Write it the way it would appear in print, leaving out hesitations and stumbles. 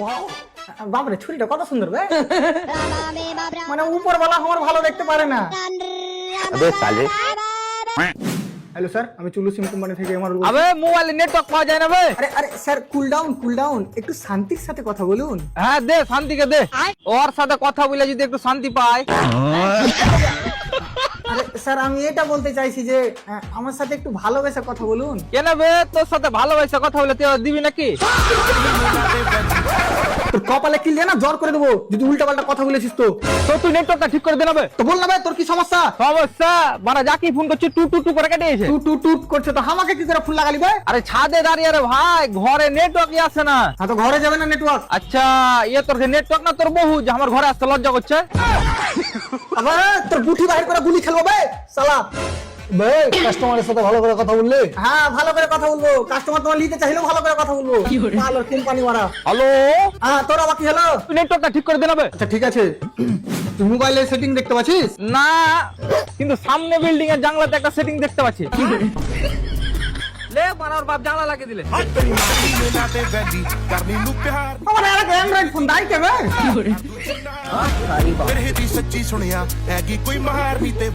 Wow বাপরে ছুরিটা কত সুন্দর বে মানে উপরওয়ালা আমার ভালো দেখতে পারে না। अबे साले হ্যালো স্যার, আমি চুলু সিম কোম্পানি থেকে আমার আবে মোবাইলে নেটওয়ার্ক পাওয়া যায় না বে। আরে আরে স্যার কুল ডাউন একটু শান্তির সাথে কথা বলুন। হ্যাঁ দে শান্তিকে দে, ওর সাথে কথা বলে যদি একটু শান্তি পায়। আরে স্যার আমি এটা বলতে চাইছি যে আমার সাথে একটু ভালোবেসে কথা বলুন। কেন বে, তোর সাথে ভালোবাসা কথা বলে তুই দিবি নাকি? তোর কপালে কিল দিয়ে না জ্বর করে দেবো যদি উল্টা পাল্টা কথা বলেছিস তো। তো তুই নেটওয়ার্কটা ঠিক করে দে না বে। তো বল না ভাই তোর কি সমস্যা? সমস্যা মানে যাকে ফোন করছি টু টু টু করে কেটেছে। টুট করছে তো আমাকে কি করে ফুল লাগালি ভাই? আরে ছাদে দাঁড়িয়ে রে ভাই, ঘরে নেটওয়ার্কই আসে না। হ্যাঁ তো ঘরে যাবে না নেটওয়ার্ক? আচ্ছা ইয়ে তোর নেটওয়ার্ক না তোর বহু যে আমার ঘরে আসতে লজ্জা করছে। আবার তোর বুঠি বাহির করে গুলি খেলবো ভাই শালা। ভাই কাস্টমারের সাথে ভালো করে কথা বললে হ্যাঁ ভালো করে কথা বলবো, কাস্টমার তোমার নিতে চাইলেও ভালো করে কথা বলবো। ভালো কোম্পানি মারা। হ্যালো, হ্যাঁ তোর আবার কি হলো? তুই নেটওয়ার্কটা ঠিক করে দে না বে। আচ্ছা ঠিক আছে, তুই মোবাইলের সেটিং দেখতে পাচ্ছিস? না কিন্তু সামনে বিল্ডিং এর জানলাতে একটা সেটিং দেখতে পাচ্ছি। লে মারার বাপ জানলা লাগিয়ে দিলে। আমার একটা অ্যান্ড্রয়েড ফোন দাই কে ভাই? ਫਿਰ ਇਹਦੀ ਸੱਚੀ ਸੁਣਿਆ ਹੈਗੀ ਕੋਈ ਮਹਾਰਨੀ ਤੇ